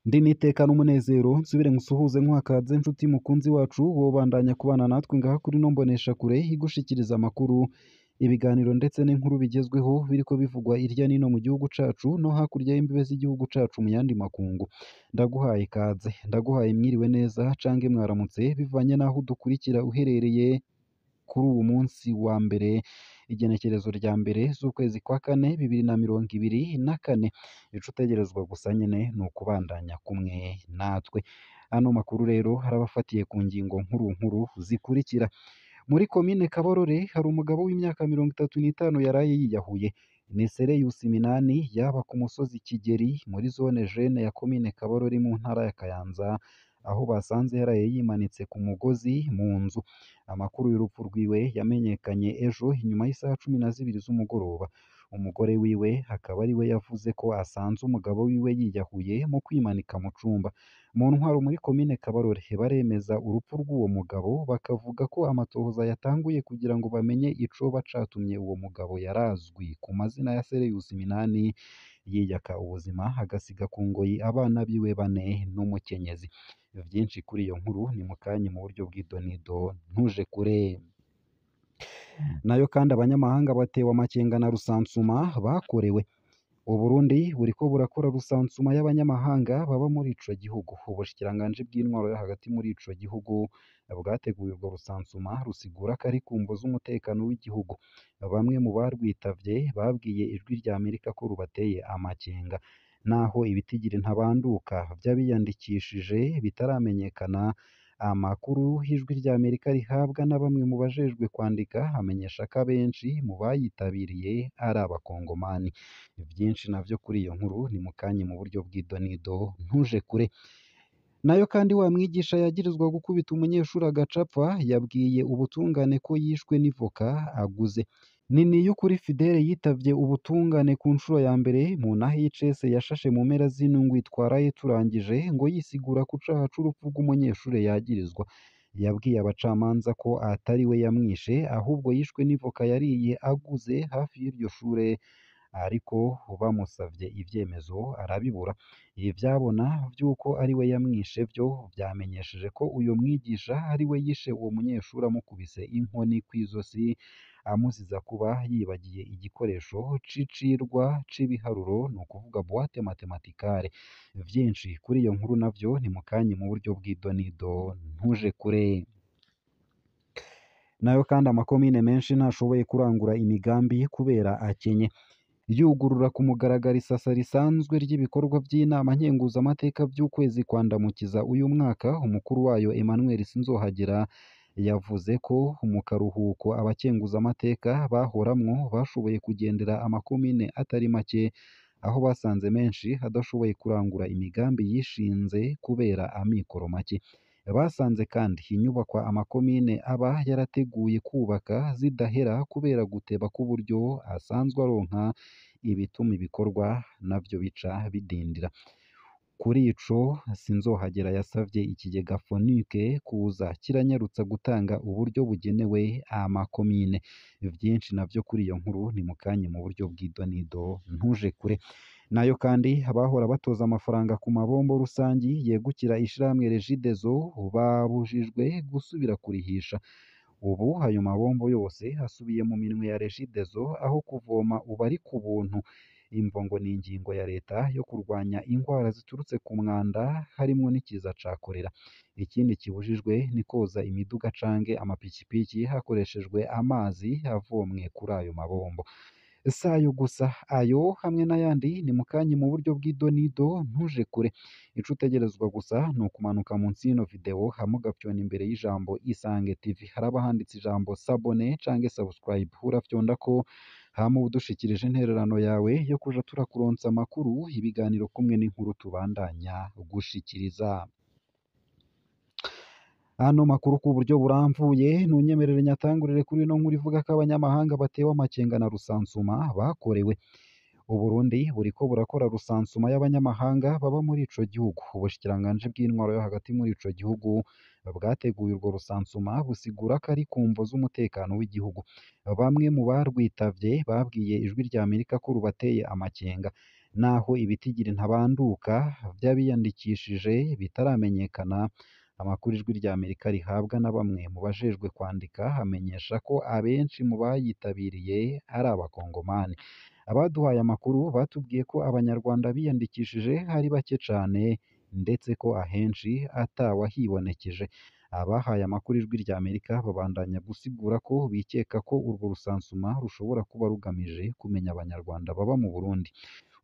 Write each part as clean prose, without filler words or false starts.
Ndi n'iteka n'umunezero nsubire ngusuhuze nkwakaze nshuti mukunzi wacu wobandanya kubana natwe ngaha kuri ino mboneshakure igushikiriza amakuru, ibiganiro ndetse n'inkuru bigezweho biriko bivugwa irya nino mu gihugu cacu no hakurya y'imbibe z'igihugu cacu mu yandi makungu. Ndaguhaye ikaze, ndaguhaye mwiriwe neza cange mwaramutse bivanye n'aho udukurikira uherereye kuri uwu munsi wa mbere, igenekerezo rya mbere z'ukwezi kwa kane 2024. Ico utegerezwa gusa nyene ni ukubandanya kumwe natwe. Ano makuru rero harabafatiye ku ngingo nkuru nkuru zikurikira. Muri komine Kabarore hari umugabo w'imyaka 35 yaraye yiyahuye. Ni Sereyusi Minani yaba ku musozi Kigeri muri zone Jene ya komine Kabarore mu ntara ya Kayanza, aho basanze yaraye yimanitse ku mugozi mu nzu. Amakuru y'urupfu rwiwe yamenyekanye ejo inyuma y'isaha 12 z'umugoroba. Umugore wiwe akaba ari we yavuze ko asanze umugabo wiwe yiyahuye mu kwimanika mu cumba. Mu ntwaro muri komine Kabarore baremeza urupfu rw'uwo mugabo, bakavuga ko amatohoza yatanguye kugira ngo bamenye icoba catumye uwo mugabo yarazwi ku mazina ya Sereyusi Minani yiyaka ubuzima agasiga ku ngoyi abana biwe 4 n'umukenyezi. Vyinshi kuri iyo nkuru ni mukanye mu buryo bw'idonido ntuje kure. Nayo kandi abanyamahanga batewe amakenga na rusansuma bakorewe. Uburundi buriko burakora rusansuma y'abanyamahanga baba muri ico gihugu. Ubushikiranganji bw'intwaro yo hagati muri ico gihugu bwateguye urwo rusansuma rusigura ko ari kumvo z'umutekano w'igihugu. Bamwe mu barwitavye babwiye ijwi rya Amerika ko rubateye amakenga. Naho ibitigiri ntabanduka vy'abiyandikishije bitaramenyekana, amakuru y'ijwi rya Amerika rihabwa na bamwe mu bajejwe kwandika amenyesha ko abenshi mu bayitabiriye ari abakongomani. Vyinshi navyo kuri iyo nkuru ni mukanye mu buryo bw'idonido ntuje kure. Nayo kandi wa mwigisha yagirizwa gukubita umunyeshuri agacapfa yabwiye ubutungane ko yishwe n'ivoka aguze. Nini y'ukuri Fidele yitavye ubutungane ku nshuro ya mbere mu naho y'icese yashashe mu mpera z'inundwi twaraye turangije ngo yisigura ku caha c'urupfu rw'umunyeshuri yagirizwa. Yabwiye abacamanza ko atari we yamwishe ahubwo yishwe n'ivoka yariye aguze hafi y'iryo shure, ariko bamusavye ivyemezo arabibura. Ivyabona vy'uko ari we yamwishe vyo vyamenyesheje ko uyo mwigisha ari we yishe uwo munyeshuri amukubise inkoni kw'izosi, amuziza kuba yibagiye igikoresho c'icirwa c'ibiharuro, ni ukuvuga boîte mathématicale. Vyinshi kuri iyo nkuru navyo ni mukanye mu buryo bw'idonido ntuje kure. Nayo kandi amakomine menshi ntashoboye kurangura imigambi kubera akenye. Yugurura ku mugaragaro isasa risanzwe ry'ibikorwa by'inama nkenguzamateka by'ukwezi kwa Ndamukiza uyu mwaka, umukuru wayo Emmanuel Sinzohagera yavuze ko mu karuhuko abakenguzamateka bahoramwo bashoboye kugendera amakomine atari make, aho basanze menshi adashoboye kurangura imigambi yishinze kubera amikoro make. Basanze kandi inyubakwa amakomine aba yarateguye kubaka zidahera kubera guteba k'uburyo asanzwe aronka, ibituma ibikorwa navyo bica bidindira. Kuri ico Sinzohagera yasavye ikigega Fonike kuza kiranyarutsa gutanga uburyo bugenewe amakomine. Vyinshi navyo kuri iyo nkuru ni mukanye mu buryo bw'idonido ntuje kure. Nayo kandi abahora batoza amafaranga ku mabombo rusangi yegukira ishirahamwe Regideso babujijwe gusubira kurihisha. Ubu ayo mabombo yose asubiye mu minwe ya Regideso, aho kuvoma ubu ari ku buntu. Imvo ngo ni ingingo ya leta yo kurwanya ingwara ziturutse ku mwanda harimwo n'ikiza ca korera. Ikindi kibujijwe ni koza imiduga canke amapikipiki hakoreshejwe amazi avomwe kuri ayo mabombo. Sayo gusa, ayo hamwe n'ayandi ni mukanye mu buryo bw'idonido ntuje kure. Ico utegerezwa gusa ni ukumanuka munsi y'ino video hama ugafyona imbere y'ijambo Isange TV, haraba handitse ijambo sabone canke subscribe, urafyondako hama udushikirije intererano yawe yo kuja turakuronsa amakuru, ibiganiro kumwe n'inkuru tubandanya gushikiriza. Ano makuru ku buryo buramvuye nunyemerere nyatangurire kuri ino nkuru ivuga ko abanyamahanga batewe amakenga na rusansuma bakorewe. Uburundi buriko burakora rusansuma y'abanyamahanga baba muri ico gihugu. Ubushikiranganji bw'intwaro yo hagati muri ico gihugu bwateguye urwo rusansuma busigura ko ari kumvo z'umutekano w'igihugu. Bamwe mu barwitavye babwiye ijwi rya Amerika ko rubateye amakenga. naho ibitigiri ntabanduka by'abiyandikishije bitaramenyekana. Amakuru Ijwi ry'Amerika rihabwa na bamwe mu bajejwe kwandika amenyesha ko abenshi mu bayitabiriye ari abakongomani. Abaduhaye amakuru batubwiye ko abanyarwanda biyandikishije ari bake cane ndetse ko ahenshi atawahibonekeje. Abahaye amakuru Ijwi ry'Amerika babandanya gusigura ko bikeka ko urwo rusansuma rushobora kuba rugamije kumenya abanyarwanda baba mu Burundi.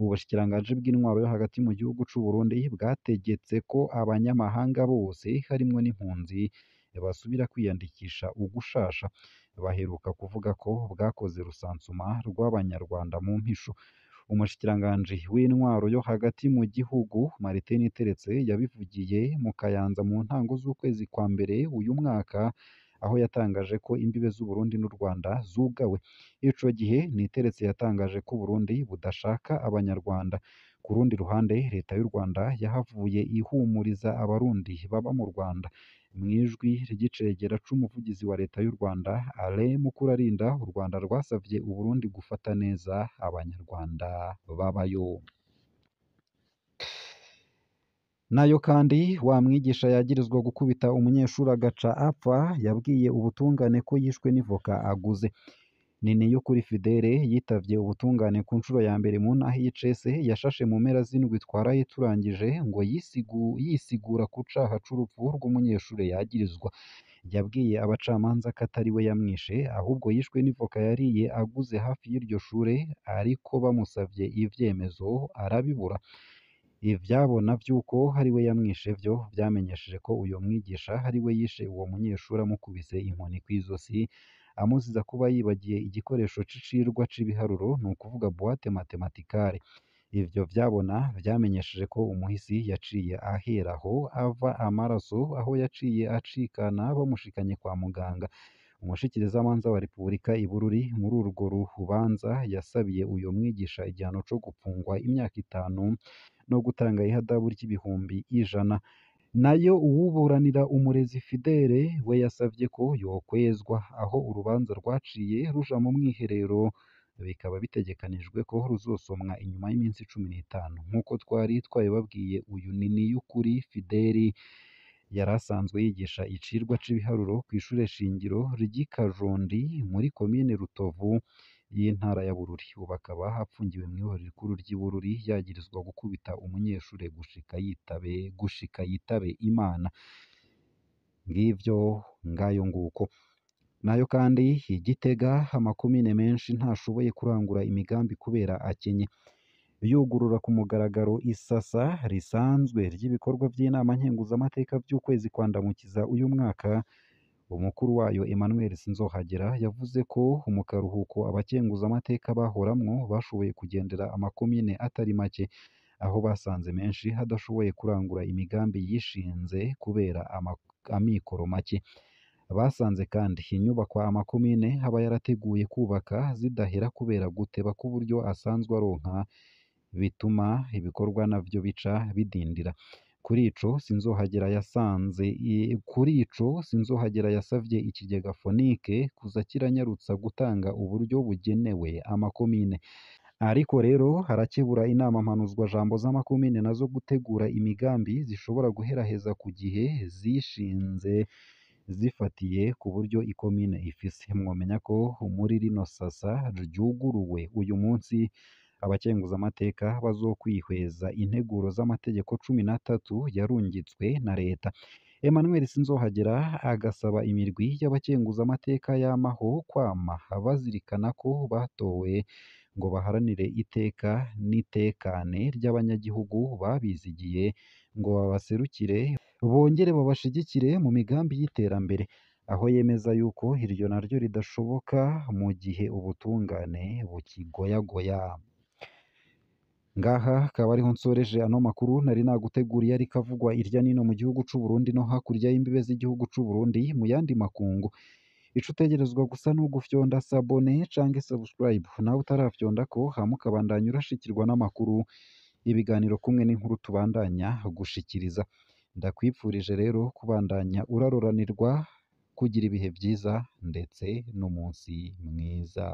Ubushikiranganji bw'intwaro yo hagati mu gihugu c'u Burundi bwategetse ko abanyamahanga bose harimwo n'impunzi basubira kwiyandikisha ugushasha. Baheruka kuvuga ko bwakoze rusansuma rw'abanyarwanda mu mpisho. Umushikiranganji w'intwaro yo hagati mu gihugu Martin Niteretse yabivugiye mu Kayanza mu ntango z'ukwezi kwa mbere uyu mwaka, aho yatangaje ko imbibe z'u Burundi n'u Rwanda zugawe. Ico gihe Niteretse yatangaje ko Burundi budashaka abanyarwanda. Ku rundi ruhande leta y'u Rwanda yahavuye ihumuriza abarundi baba mu Rwanda. Mwijwi ry'icegera c'umuvugizi wa leta y'u Rwanda Alain Mukurarinda, u Rwanda rwasavye u Burundi gufata neza abanyarwanda babayo. Nayo kandi wa mwigisha yagirizwa gukubita umunyeshuri agaca apfa yabwiye ubutungane ko yishwe n'ivoka aguze. Niniyukuri Fidele yitavye ubutungane ku nshuro ya mbere mu ntahe y'Icese yashashe mu mpera z'indwi twaraye turangije ngo yisigura ku caha c'urupfu rw'umunyeshure yagirizwa. Yabwiye abacamanza ko atari we yamwishe ahubwo yishwe n'ivoka yariye aguze hafi y'iryo shure, ariko bamusavye ivyemezo arabibura. Ivyabona vy'uko ari we yamwishe vyo vyamenyesheje ko uyo mwigisha ari we yishe uwo munyeshuri amukubise inkoni kw'izosi, amuziza kuba yibagiye igikoresho c'icirwa c'ibiharuro, ni ukuvuga buwate matematikare. Ivyo vyabona vyamenyesheje ko umuhisi yaciye aheraho ava amaraso, aho yaciye acikana bamushikanye kwa muganga. Umushikirizamanza wa Repubulika i Bururi muri urwo rubanza yasabiye uyo mwigisha igihano co gupfungwa imyaka 5 no gutanga ihadabu ry'ibihumbi 100. Nayo uwuburanira umurezi Fidele we yasavye ko yokwezwa, aho urubanza rwaciye ruja mu mwiherero, bikaba bitegekanijwe ko ruzosomwa inyuma y'iminsi 15. Nk'uko twari twabibabwiye, uyu Niniyukuri Fidele yari asanzwe yigisha icirwa c'ibiharuro kw'ishure shingiro ry'i Kajondi muri komine Rutovu y'intara ya Bururi. Ubu akaba apfungiwe mw'ihorero rikuru ry'i Bururi yagirizwa gukubita umunyeshure gushika yitabe Imana. Ngivyo ngayo nguko. Nayo kandi i Gitega amakomine menshi ntashoboye kurangura imigambi kubera akenye. Yugurura ku mugaragaro isasa risanzwe ry'ibikorwa by'inama nkenguzamateka by'ukwezi kwa Ndamukiza uyu mwaka, umukuru wayo Emmanuel Sinzohagera yavuze ko mu karuhuko abakenguzamateka bahoramwo bashoboye kugendera amakomine atari make, aho basanze menshi hadashoboye kurangura imigambi yishinze kubera amikoro make. Basanze kandi inyubakwa amakomine aba yarateguye kubaka zidahera kubera guteba k'uburyo asanzwe aronka, bituma ibikorwa navyo bica bidindira. Kuri ico Sinzohagera yasavye ikigega Fonike kuza kiranyarutsa gutanga uburyo bugenewe amakomine. Ariko rero harakebura inama mpanuzwajambo z'amakomine nazo gutegura imigambi zishobora guheraheza ku gihe zishinze zifatiye ku buryo ikomine ifise. Mwomenya ko muri rino sasa ryuguruwe uyu munsi abakenguzamateka bazokwihweza integuro z'amategeko 13 yarungitswe na leta. Emmanuel Sinzohagera agasaba imirwi y'abakenguzamateka yamaho kwama bazirikana ko batowe ngo baharanire iteka n'itekane ry'abanyagihugu babizigiye, ngo babaserukire bongere babashigikire mu migambi y'iterambere, aho yemeza yuko iryo naryo ridashoboka mu gihe ubutungane bukigoyagoya. Ngaha akaba ariho nsoreje ano makuru nari naguteguriye, ariko avugwa irya nino mu gihugu c'u Burundi no hakurya y'imbibe z'igihugu c'u Burundi mu yandi makungu. Ico utegerezwa gusa no gufyonda sabone canke subscribe nawe utarafyonda ko, hama ukabandanya urashikirwa n'amakuru, ibiganiro kumwe n'inkuru tubandanya gushikiriza. Ndakwipfurije rero kubandanya uraroranirwa, kugira ibihe vyiza ndetse n'umunsi mwiza.